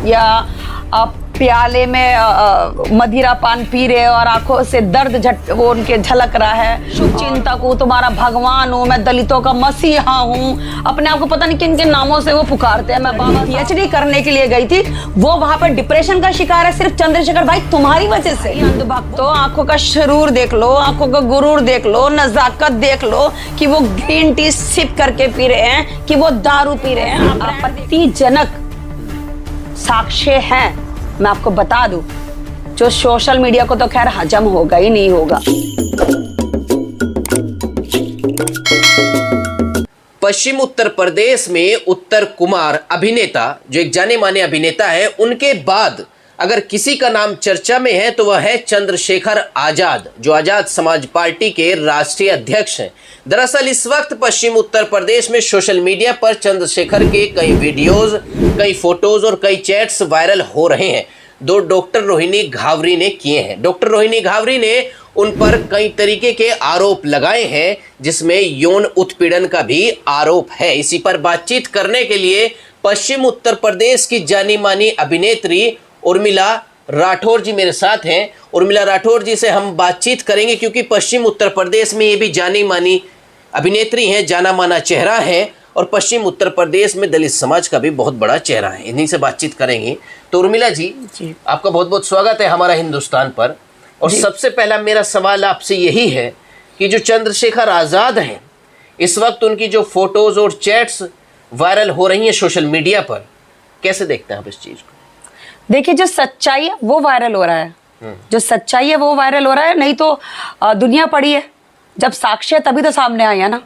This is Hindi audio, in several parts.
या प्याले में मदिरा पान पी रहे और आंखों से दर्द वो उनके झलक रहा है। शुभ चिंतक हूँ, तुम्हारा भगवान हूँ, मैं दलितों का मसीहा हूँ। अपने आप को पता नहीं किन किन नामों से वो पुकारते हैं। मैं बाबा PhD करने के लिए गई थी, वो वहां पर डिप्रेशन का शिकार है सिर्फ चंद्रशेखर भाई तुम्हारी वजह से। अंधभक्तों, आंखों का शरूर देख लो, आंखों का गुरूर देख लो, नजाकत देख लो कि वो ग्रीन टी सिप करके पी रहे हैं कि वो दारू पी रहे हैं। आपत्तिजनक साक्ष्य हैं, मैं आपको बता दूं, जो सोशल मीडिया को तो खैर हजम होगा ही नहीं होगा। पश्चिम उत्तर प्रदेश में उत्तर कुमार अभिनेता, जो एक जाने माने अभिनेता है, उनके बाद अगर किसी का नाम चर्चा में है तो वह है चंद्रशेखर आजाद, जो आजाद समाज पार्टी के राष्ट्रीय अध्यक्ष हैं। दरअसल इस वक्त पश्चिम उत्तर प्रदेश में सोशल मीडिया पर चंद्रशेखर के कई वीडियोस, कई फोटोज और कई चैट्स वायरल हो रहे हैं। दो डॉक्टर रोहिणी घावरी ने किए हैं। डॉक्टर रोहिणी घावरी ने उन पर कई तरीके के आरोप लगाए हैं, जिसमें यौन उत्पीड़न का भी आरोप है। इसी पर बातचीत करने के लिए पश्चिम उत्तर प्रदेश की जानी मानी अभिनेत्री उर्मिला राठौर जी मेरे साथ हैं। उर्मिला राठौर जी से हम बातचीत करेंगे क्योंकि पश्चिम उत्तर प्रदेश में ये भी जानी मानी अभिनेत्री हैं, जाना माना चेहरा है और पश्चिम उत्तर प्रदेश में दलित समाज का भी बहुत बड़ा चेहरा है। इन्हीं से बातचीत करेंगे। तो उर्मिला जी, आपका बहुत बहुत स्वागत है हमारा हिंदुस्तान पर। और सबसे पहला मेरा सवाल आपसे यही है कि जो चंद्रशेखर आजाद हैं, इस वक्त उनकी जो फोटोज और चैट्स वायरल हो रही हैं सोशल मीडिया पर, कैसे देखते हैं आप इस चीज को? देखिए, जो सच्चाई है वो वायरल हो रहा है, जो सच्चाई है वो वायरल हो रहा है। नहीं तो दुनिया पड़ी है, जब साक्ष्य तभी तो सामने आए हैं ना।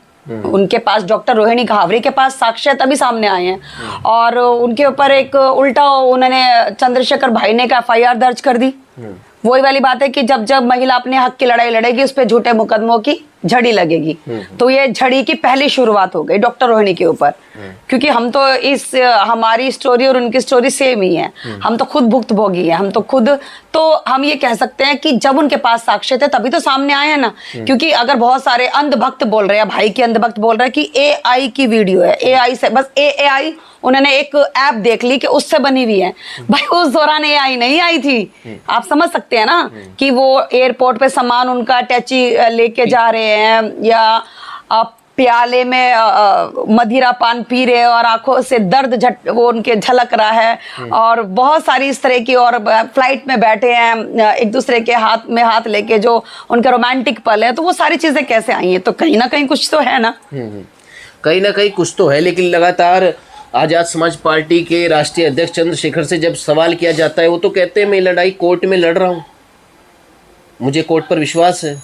उनके पास, डॉक्टर रोहिणी घावरी के पास साक्ष्य तभी सामने आए हैं और उनके ऊपर एक उल्टा उन्होंने चंद्रशेखर भाई ने FIR दर्ज कर दी। वही वाली बात है कि जब जब महिला अपने हक की लड़ाई लड़ेगी, उस पर झूठे मुकदमों की झड़ी लगेगी। तो ये झड़ी की पहली शुरुआत हो गई डॉक्टर रोहिणी के ऊपर, क्योंकि हम तो हमारी स्टोरी और उनकी स्टोरी सेम ही है। हम तो खुद भुक्तभोगी है, हम तो खुद, तो हम ये कह सकते हैं कि जब उनके पास साक्ष्य थे तभी तो सामने आए हैं ना। क्योंकि अगर बहुत सारे अंधभक्त बोल रहे हैं, भाई के अंधभक्त बोल रहे हैं कि AI की वीडियो है, AI से बस AI उन्होंने एक ऐप देख ली कि उससे बनी हुई है। भाई उस दौरान AI नहीं आई थी। आप समझ सकते हैं ना कि वो एयरपोर्ट पे सामान उनका टैची लेके जा रहे हैं या प्याले में मदिरा पान पी रहे और आंखों से दर्द वो उनके झलक रहा है और बहुत सारी इस तरह की, और फ्लाइट में बैठे हैं एक दूसरे के हाथ में हाथ लेके, जो उनका रोमांटिक पल है। तो वो सारी चीजें कैसे आई हैं? तो कहीं ना कहीं कुछ तो है ना, कहीं ना कहीं कुछ तो है। लेकिन लगातार आजाद समाज पार्टी के राष्ट्रीय अध्यक्ष चंद्रशेखर से जब सवाल किया जाता है, वो तो कहते हैं मैं लड़ाई कोर्ट में लड़ रहा हूँ, मुझे कोर्ट पर विश्वास है।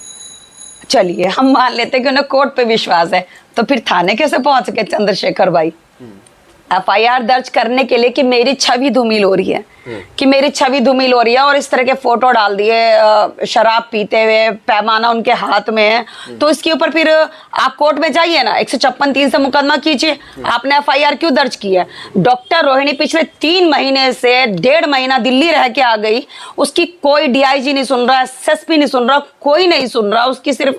चलिए हम मान लेते हैं कि उन्हें कोर्ट पे विश्वास है, तो फिर थाने कैसे पहुंच गए चंद्रशेखर भाई FIR दर्ज करने के लिए कि मेरी छवि धूमिल हो रही है, कि मेरी छवि धूमिल हो रही है, और इस तरह के फोटो डाल दिए शराब पीते हुए, पैमाना उनके हाथ में है। तो इसके ऊपर फिर आप कोर्ट में जाइए ना, 156(3) से मुकदमा कीजिए। आपने FIR क्यों दर्ज की है? डॉक्टर रोहिणी पिछले 3 महीने से 1.5 महीना दिल्ली रह के आ गई, उसकी कोई DIG नहीं सुन रहा, SSP नहीं सुन रहा, कोई नहीं सुन रहा। उसकी सिर्फ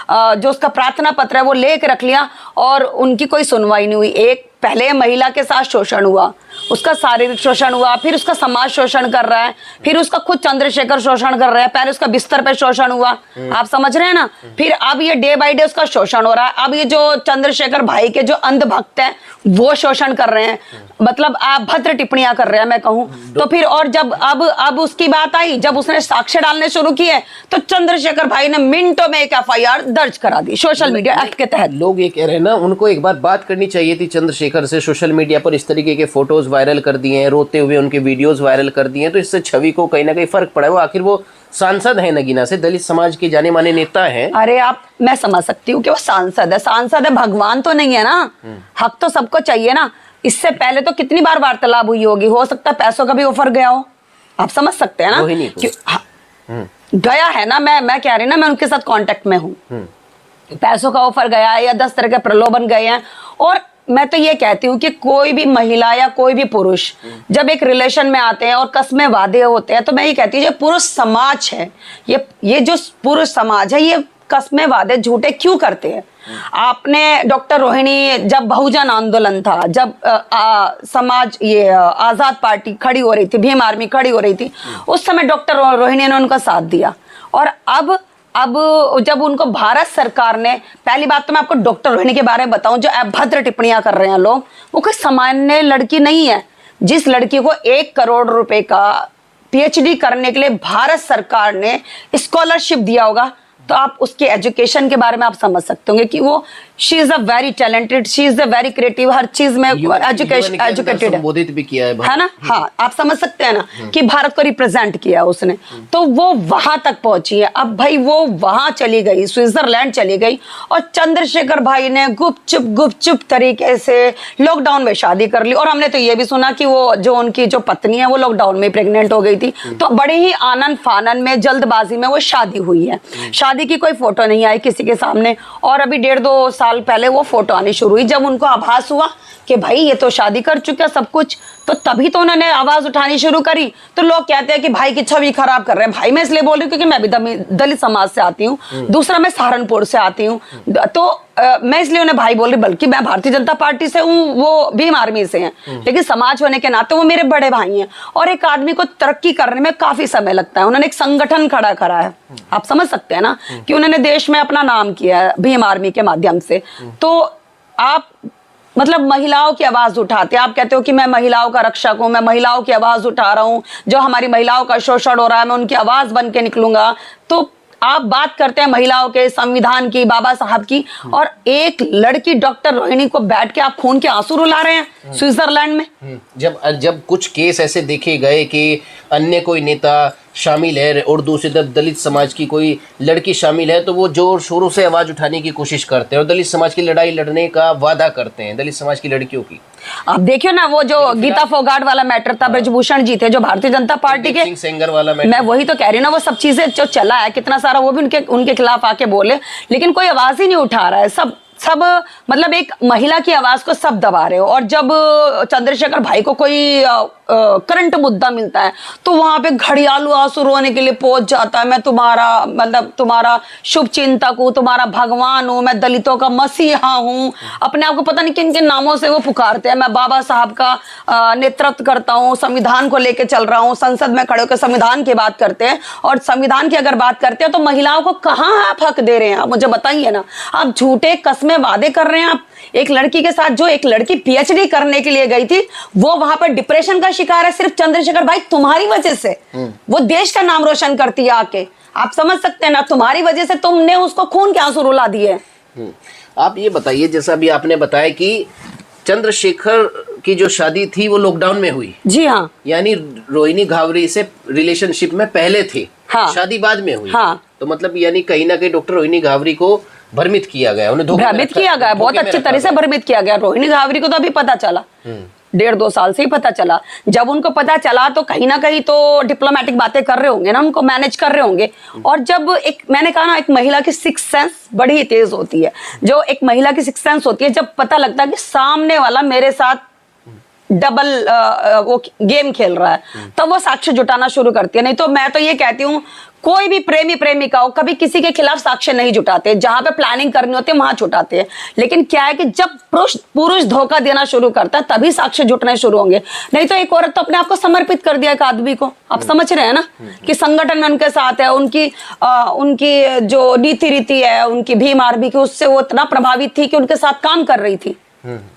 जो उसका प्रार्थना पत्र है वो लेके रख लिया और उनकी कोई सुनवाई नहीं हुई। एक पहले महिला के साथ शोषण हुआ, उसका शारीरिक शोषण हुआ, फिर उसका समाज शोषण कर रहा है, फिर उसका खुद चंद्रशेखर शोषण कर रहा है, पहले उसका बिस्तर पे शोषण हुआ, आप समझ रहे हैं ना। फिर अब ये डे बाय डे उसका शोषण हो रहा है। अब ये जो चंद्रशेखर भाई के जो अंधभक्त हैं वो शोषण कर रहे हैं, मतलब आप भद्र टिप्पणियां कर रहे हैं मैं कहूं तो। फिर और जब अब उसकी बात आई, जब उसने साक्ष्य डालने शुरू किए, तो चंद्रशेखर भाई ने मिनटों में एक FIR दर्ज करा दी सोशल मीडिया एक्ट के तहत। लोग ये कह रहे हैं ना, उनको एक बार बात करनी चाहिए थी चंद्रशेखर से। सोशल मीडिया पर इस तरीके के फोटोज वायरल कर दिए हैं, रोते हुए उनके वीडियोस वायरल कर दिए हैं, तो इससे छवि को कहीं ना कहीं फर्क पड़ा है। वो आखिर वो सांसद है नगीना से, दलित समाज के जाने माने नेता हैं। अरे मैं समझ सकती हूँ कि वो सांसद है, भगवान तो नहीं है ना। हक तो सबको चाहिए ना। इससे पहले तो कितनी बार वार्तालाप हुई होगी, हो सकता है पैसों का भी ऑफर गया हो, आप समझ सकते हैं ना। गया है ना, मैं कह रही ना, मैं उनके साथ कांटेक्ट में हूँ। पैसों का ऑफर गया है या 10 तरह के प्रलोभन गए हैं। और मैं तो ये कहती हूँ कि कोई भी महिला या कोई भी पुरुष जब एक रिलेशन में आते हैं और कस्में वादे होते हैं, तो मैं ये कहती हूँ ये पुरुष समाज है, ये जो पुरुष समाज है, ये कस्में वादे झूठे क्यों करते हैं? आपने डॉक्टर रोहिणी, जब बहुजन आंदोलन था, जब समाज ये आजाद पार्टी खड़ी हो रही थी, भीम आर्मी खड़ी हो रही थी, उस समय डॉक्टर रोहिणी ने उनका साथ दिया। और अब जब उनको भारत सरकार ने, पहली बात तो मैं आपको डॉक्टर रोहिणी के बारे में बताऊं, जो अभद्र टिप्पणियां कर रहे हैं लोग, वो कोई सामान्य लड़की नहीं है। जिस लड़की को 1 करोड़ रुपए का PhD करने के लिए भारत सरकार ने स्कॉलरशिप दिया होगा, तो आप उसके एजुकेशन के बारे में आप समझ सकते होंगे कि वो she is a very talented, she is a very creative, हर चीज में एजुकेटेड है, संबोधित भी किया है ना। हाँ, आप समझ सकते हैं ना कि भारत को रिप्रेजेंट किया उसने, तो वो वहां तक पहुंची है। अब भाई वो वहां चली गई, स्विट्जरलैंड चली गई, और चंद्रशेखर भाई ने गुपचुप तरीके से लॉकडाउन में शादी कर ली। और हमने तो ये भी सुना कि वो जो उनकी जो पत्नी है वो लॉकडाउन में प्रेग्नेंट हो गई थी। तो बड़े ही आनंद फानन में, जल्दबाजी में वो शादी हुई है। शादी की कोई फोटो नहीं आई किसी के सामने, और अभी 1.5-2 साल पहले वो फोटो आनी शुरू हुई। जब उनको आभास हुआ कि भाई ये तो शादी कर चुके हैं सब कुछ, तो तभी तो उन्होंने आवाज उठानी शुरू करी। तो लोग कहते हैं कि भाई की छवि खराब कर रहे हैं। भाई मैं इसलिए बोल रही हूँ क्योंकि मैं भी दलित समाज से आती हूँ, दूसरा मैं सहारनपुर से आती हूँ, तो मैं इसलिए उन्हें भाई बोल रही, बल्कि मैं भारतीय जनता पार्टी से हूँ, वो भीम आर्मी से हैं, लेकिन समाज होने के नाते वो मेरे बड़े भाई हैं। और एक आदमी को तरक्की करने में काफी समय लगता है। उन्होंने एक संगठन खड़ा करा है, आप समझ सकते हैं ना, कि उन्होंने देश में अपना नाम किया है भीम आर्मी के माध्यम से। तो आप मतलब महिलाओं की आवाज उठाते हैं, आप कहते हो कि मैं महिलाओं का रक्षक हूं, मैं महिलाओं की आवाज उठा रहा हूं, जो हमारी महिलाओं का शोषण हो रहा है मैं उनकी आवाज बन के निकलूंगा। तो आप बात करते हैं महिलाओं के संविधान की, बाबा साहब की, और एक लड़की डॉक्टर रोहिणी को बैठ के आप खून के आंसू रुला रहे हैं स्विट्जरलैंड में। जब कुछ केस ऐसे देखे गए कि अन्य कोई नेता शामिल है और दूसरी तरफ दलित समाज की कोई लड़की शामिल है, तो वो जोर शोरों से आवाज उठाने की कोशिश करते हैं और दलित समाज की लड़ाई लड़ने का वादा करते हैं दलित समाज की लड़कियों की। आप देखिए ना, वो जो गीता फोगाट वाला मैटर था, ब्रजभूषण जी थे जो भारतीय जनता पार्टी के, सेंगर वाला मैटर, मैं वही तो कह रही हूँ ना, वो सब चीजें जो चला है कितना सारा, वो भी उनके खिलाफ आके बोले, लेकिन कोई आवाज ही नहीं उठा रहा है। सब मतलब एक महिला की आवाज को सब दबा रहे हो। और जब चंद्रशेखर भाई को कोई करंट मुद्दा मिलता है तो वहां पे घड़ियालू आंसू रोने के लिए पहुंच जाता है, मैं तुम्हारा मतलब तुम्हारा शुभ चिंतक हूं, तुम्हारा भगवान हूं, मैं दलितों का मसीहा हूं, अपने आप को पता नहीं किन किन नामों से वो पुकारते हैं। मैं बाबा साहब का नेतृत्व करता हूं, संविधान को लेके चल रहा हूं, संसद में खड़े होकर संविधान की बात करते हैं। और संविधान की अगर बात करते हैं तो महिलाओं को कहां आप हक दे रहे हैं? आप मुझे बताइए ना। आप झूठे कस्में वादे कर रहे हैं आप एक लड़की के साथ, जो एक लड़की PhD करने के लिए गई थी, वो वहां पर डिप्रेशन का शिकार है सिर्फ चंद्रशेखर भाई तुम्हारी वजह से। वो देश का नाम रोशन करती है आके, आप समझ सकते हैं ना, तुम्हारी वजह से तुमने उसको खून के आंसू रुला दिए। आप ये बताइए, जैसा अभी आपने बताया कि चंद्रशेखर की जो शादी थी वो लॉकडाउन में हुई। जी हाँ, यानी रोहिणी घावरी से रिलेशनशिप में पहले थे। हाँ, शादी बाद में हुई। हाँ, तो मतलब यानी कहीं ना कहीं डॉक्टर रोहिणी घावरी को भ्रमित किया गया, उन्हें भ्रमित किया गया, बहुत अच्छी तरह से भ्रमित किया गया। रोहिणी घावरी को तो अभी पता चला, 1.5-2 साल से ही पता चला। जब उनको पता चला तो कहीं ना कहीं तो डिप्लोमेटिक बातें कर रहे होंगे ना, उनको मैनेज कर रहे होंगे। और जब एक, मैंने कहा ना, एक महिला की सिक्स सेंस बड़ी तेज होती है। जो एक महिला की सिक्स सेंस होती है, जब पता लगता है कि सामने वाला मेरे साथ डबल वो गेम खेल रहा है, तब वो साक्ष्य जुटाना शुरू करती है। नहीं तो मैं तो ये कहती हूँ, कोई भी प्रेमी प्रेमिका हो, कभी किसी के खिलाफ साक्ष्य नहीं जुटाते। जहां पे प्लानिंग करनी होती है वहां जुटाते हैं। लेकिन क्या है कि जब पुरुष धोखा देना शुरू करता है तभी साक्ष्य जुटने शुरू होंगे। नहीं तो एक औरत तो अपने आप को समर्पित कर दिया एक आदमी को, आप समझ रहे हैं ना, कि संगठन में उनके साथ है, उनकी जो नीति रीति है उनकी भीम आर्मी की, उससे वो इतना प्रभावित थी कि उनके साथ काम कर रही थी।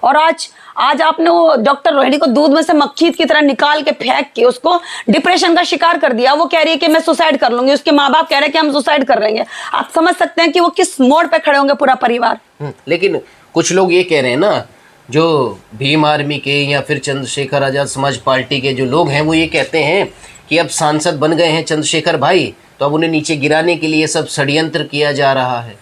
और आज आपने वो डॉक्टर रोहिणी को दूध में से मक्खी की तरह निकाल के फेंक के उसको डिप्रेशन का शिकार कर दिया। वो कह रही है कि मैं सुसाइड कर लूंगी, उसके माँ बाप कह रहे हैं कि हम सुसाइड कर लेंगे। आप समझ सकते हैं कि वो किस मोड़ पे खड़े होंगे पूरा परिवार। लेकिन कुछ लोग ये कह रहे हैं ना, जो भीम आर्मी के या फिर चंद्रशेखर आजाद समाज पार्टी के जो लोग हैं, वो ये कहते हैं कि अब सांसद बन गए हैं चंद्रशेखर भाई, तो अब उन्हें नीचे गिराने के लिए सब षड्यंत्र किया जा रहा है।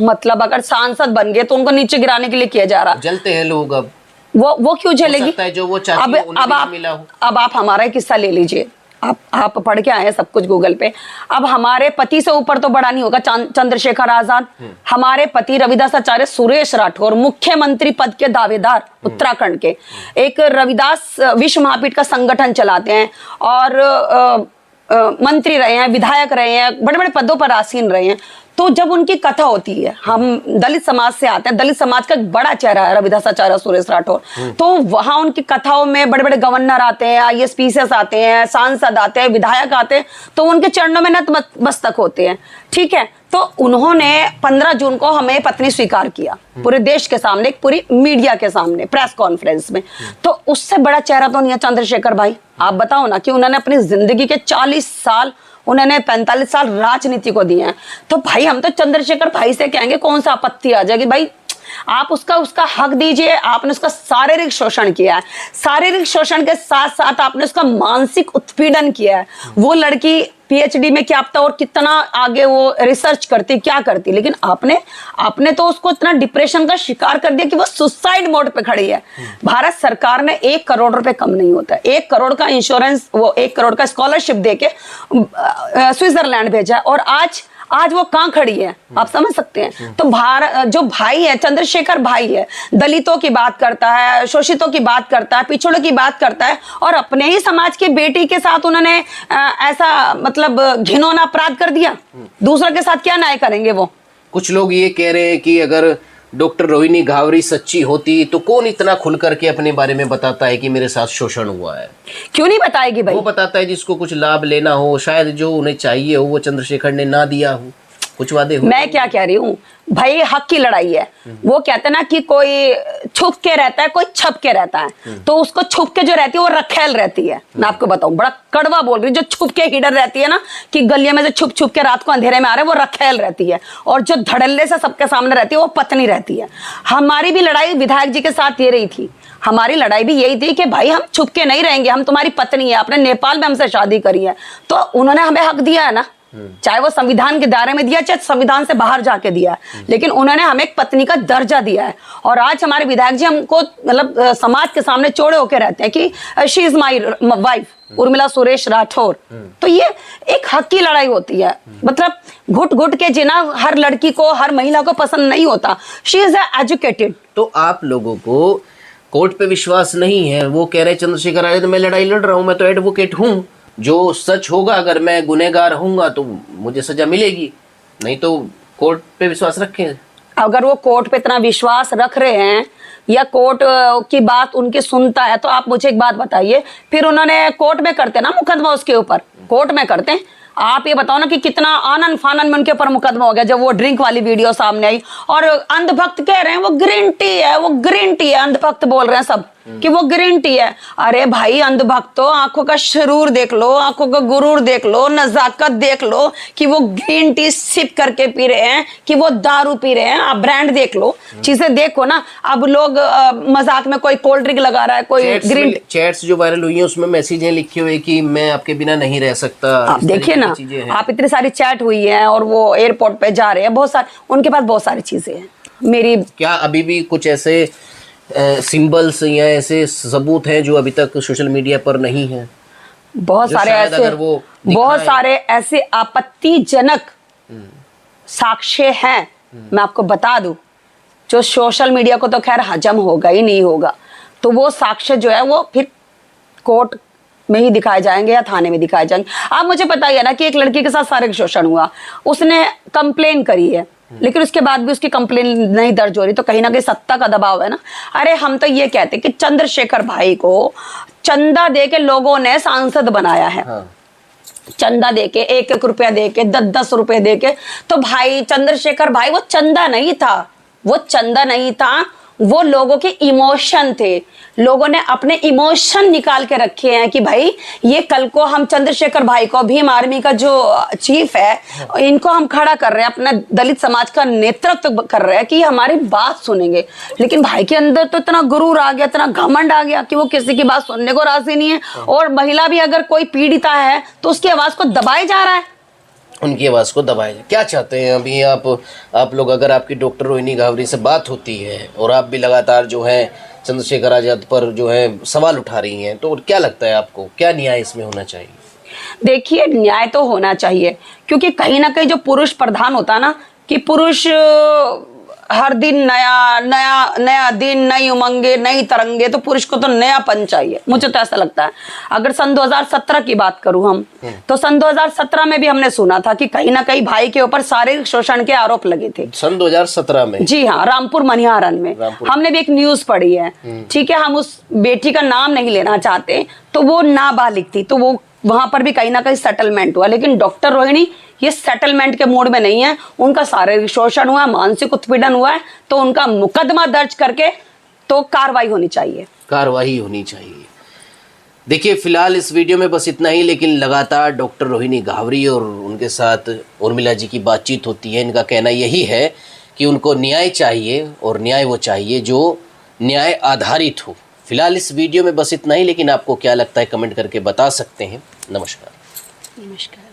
मतलब अगर सांसद बन गए तो उनको नीचे गिराने के लिए किया जा रहा है। जलते हैं लोग अब, वो क्यों जलेगी? जो वो चाहती है उन्हें भी मिला हो। अब आप हमारा किस्सा ले लीजिए, आप पढ़ के आए हैं सब कुछ गूगल पे। अब हमारे पति से ऊपर तो बड़ा नहीं होगा चंद्रशेखर आजाद। हमारे पति रविदासाचार्य सुरेश राठौर, मुख्यमंत्री पद के दावेदार उत्तराखंड के, एक रविदास विश्व महापीठ का संगठन चलाते हैं और मंत्री रहे हैं, विधायक रहे हैं, बड़े बड़े पदों पर आसीन रहे हैं। तो तो जब उनकी कथा होती है, हम दलित समाज से आते हैं, दलित समाज का एक बड़ा चेहरा है रविदासाचार्य सुरेश राठौर, तो वहां उनकी कथाओं में बड़े बड़े गवर्नर आते हैं, IAS PCS आते हैं, सांसद आते हैं, विधायक आते हैं, तो उनके चरणों में नतमस्तक होते हैं। ठीक है, तो उन्होंने 15 जून को हमें पत्नी स्वीकार किया पूरे देश के सामने, पूरी मीडिया के सामने, प्रेस कॉन्फ्रेंस में। तो उससे बड़ा चेहरा तो नहीं है चंद्रशेखर भाई। आप बताओ ना कि उन्होंने अपनी जिंदगी के 40 साल, उन्होंने 45 साल राजनीति को दिए हैं। तो भाई हम तो चंद्रशेखर भाई से कहेंगे कौन सा आपत्ति आ जाएगी भाई, आप उसका हक दीजिए। आपने उसका शारीरिक शोषण किया है, शारीरिक शोषण के साथ साथ आपने उसका मानसिक उत्पीड़न किया है। वो लड़की PhD में क्या पता और कितना आगे वो रिसर्च करती, क्या करती, लेकिन आपने तो उसको इतना डिप्रेशन का शिकार कर दिया कि वो सुसाइड मोड पे खड़ी है। भारत सरकार ने 1 करोड़ रुपए कम नहीं होता, 1 करोड़ का इंश्योरेंस, वो 1 करोड़ का स्कॉलरशिप देके स्विट्जरलैंड भेजा, और आज वो कहां खड़ी है, आप समझ सकते हैं। तो जो भाई है, चंद्रशेखर भाई है, दलितों की बात करता है, शोषितों की बात करता है, पिछड़ों की बात करता है, और अपने ही समाज की बेटी के साथ उन्होंने ऐसा मतलब घिनौना अपराध कर दिया। दूसरों के साथ क्या न्याय करेंगे वो। कुछ लोग ये कह रहे हैं कि अगर डॉक्टर रोहिणी घावरी सच्ची होती तो कौन इतना खुल करके अपने बारे में बताता है कि मेरे साथ शोषण हुआ है। क्यों नहीं बताएगी भाई। वो बताता है जिसको कुछ लाभ लेना हो, शायद जो उन्हें चाहिए हो वो चंद्रशेखर ने ना दिया हो, कुछ वादे हो। मैं क्या कह रही हूँ भाई, हक की लड़ाई है। वो कहते हैं ना कि कोई छुप के रहता है, कोई छप के रहता है। तो उसको छुप के जो रहती है वो रखेल रहती है। मैं आपको बताऊं, बड़ा कड़वा बोल रही हूँ, जो छुप के हिडर रहती है ना, कि गलियों में जो छुप छुप के रात को अंधेरे में आ रहे हैं, वो रखेल रहती है। और जो धड़ल्ले से सबके सामने रहती है वो पत्नी रहती है। हमारी भी लड़ाई विधायक जी के साथ ये रही थी। हमारी लड़ाई भी यही थी कि भाई हम छुप के नहीं रहेंगे, हम तुम्हारी पत्नी है, आपने नेपाल में हमसे शादी करी है, तो उन्होंने हमें हक दिया है ना, चाहे वो संविधान के दायरे में दिया, चाहे संविधान से बाहर जाके दिया, लेकिन उन्होंने हमें एक पत्नी का दर्जा दिया है। और आज हमारे विधायक जी हमको मतलब समाज के सामने चौड़े होके रहते हैं कि she is my wife Urmila Suresh Rathore. तो ये एक हक की लड़ाई होती है। मतलब घुट घुट के जीना हर लड़की को, हर महिला को पसंद नहीं होता। She is educated. तो आप लोगों को कोर्ट पे विश्वास नहीं है। वो कह रहे चंद्रशेखर आजाद, मैं लड़ाई लड़ रहा हूँ, मैं तो एडवोकेट हूँ, जो सच होगा, अगर मैं गुनहगार होऊंगा तो मुझे सजा मिलेगी, नहीं तो कोर्ट पे विश्वास रखें। अगर वो कोर्ट पे इतना विश्वास रख रहे हैं या कोर्ट की बात उनकी सुनता है, तो आप मुझे एक बात बताइए, फिर उन्होंने कोर्ट में करते ना मुकदमा, उसके ऊपर कोर्ट में करते हैं। आप ये बताओ ना कि कितना आनन फानन में उनके ऊपर मुकदमा हो गया जब वो ड्रिंक वाली वीडियो सामने आई। और अंधभक्त कह रहे हैं वो ग्रीन टी है, वो ग्रीन टी है, अंधभक्त बोल रहे हैं सब कि वो ग्रीन टी है। अरे भाई अंधभक्तों, आंखों का शरूर देख लो, आंखों का गुरूर देख लो, नजाकत देख लो कि वो ग्रीन टी सिप करके पी रहे हैं कि वो दारू पी रहे हैं। आप ब्रांड देख लो, चीजें देखो ना। अब लोग मजाक में कोई कोल्ड ड्रिंक लगा रहा है, कोई ग्रीन। चैट्स जो वायरल हुई है उसमें मैसेज लिखे हुए कि मैं आपके बिना नहीं रह सकता। आप देखिए ना, आप इतनी सारी चैट हुई है और वो एयरपोर्ट पे जा रहे हैं, बहुत सारे उनके पास बहुत सारी चीजें हैं। मेरी क्या अभी भी कुछ ऐसे सिंबल्स या ऐसे सबूत हैं जो अभी तक सोशल मीडिया पर नहीं है? बहुत सारे ऐसे आपत्तिजनक साक्ष्य हैं, मैं आपको बता दूं, जो सोशल मीडिया को तो खैर हजम होगा ही नहीं होगा। तो वो साक्ष्य जो है वो फिर कोर्ट में ही दिखाए जाएंगे या थाने में दिखाए जाएंगे। आप मुझे बताइए ना कि एक लड़की के साथ शारीरिक शोषण हुआ, उसने कंप्लेन करी है, लेकिन उसके बाद भी उसकी कंप्लेन नहीं दर्ज हो रही, तो कहीं ना कहीं सत्ता का दबाव है ना। अरे हम तो ये कहते कि चंद्रशेखर भाई को चंदा दे के लोगों ने सांसद बनाया है। हाँ। चंदा दे के 1-1 रुपया दे के 10-10 रुपए दे के। तो भाई चंद्रशेखर भाई वो चंदा नहीं था, वो चंदा नहीं था, वो लोगों के इमोशन थे। लोगों ने अपने इमोशन निकाल के रखे हैं कि भाई ये कल को हम चंद्रशेखर भाई को, भीम आर्मी का जो चीफ है, इनको हम खड़ा कर रहे हैं, अपना दलित समाज का नेतृत्व कर रहे हैं कि हमारी बात सुनेंगे। लेकिन भाई के अंदर तो इतना गुरूर आ गया, इतना घमंड आ गया कि वो किसी की बात सुनने को राजी नहीं है। और महिला भी अगर कोई पीड़िता है तो उसकी आवाज को दबाया जा रहा है, उनकी आवाज को दबाया जाए। क्या चाहते हैं अभी आप लोग? अगर आपकी डॉक्टर रोहिणी घावरी से बात होती है और आप भी लगातार जो है चंद्रशेखर आजाद पर जो है सवाल उठा रही हैं, तो क्या लगता है आपको, क्या न्याय इसमें होना चाहिए? देखिए, न्याय तो होना चाहिए, क्योंकि कहीं ना कहीं जो पुरुष प्रधान होता है ना, कि पुरुष हर दिन नया नया नया दिन, नई उमंगे, नई तरंगे, तो पुरुष को तो नयापन चाहिए, मुझे तो ऐसा लगता है। अगर सन 2017 की बात करूं हम, तो सन 2017 में भी हमने सुना था कि कहीं ना कहीं भाई के ऊपर शारीरिक शोषण के आरोप लगे थे। सन 2017 में? जी हाँ, रामपुर मनिहारन में हमने भी एक न्यूज पढ़ी है। ठीक है, हम उस बेटी का नाम नहीं लेना चाहते, तो वो नाबालिग थी, तो वो वहां पर भी कहीं ना कहीं सेटलमेंट हुआ। लेकिन डॉक्टर रोहिणी ये सेटलमेंट के मूड में नहीं है, उनका शारीरिक शोषण हुआ, मानसिक उत्पीड़न हुआ है, तो उनका मुकदमा दर्ज करके तो कार्रवाई होनी चाहिए, कार्रवाई होनी चाहिए। देखिए, फिलहाल इस वीडियो में बस इतना ही, लेकिन लगातार डॉक्टर रोहिणी घावरी और उनके साथ उर्मिला जी की बातचीत होती है। इनका कहना यही है कि उनको न्याय चाहिए, और न्याय वो चाहिए जो न्याय आधारित हो। फिलहाल इस वीडियो में बस इतना ही, लेकिन आपको क्या लगता है कमेंट करके बता सकते हैं। नमस्कार। नमस्कार।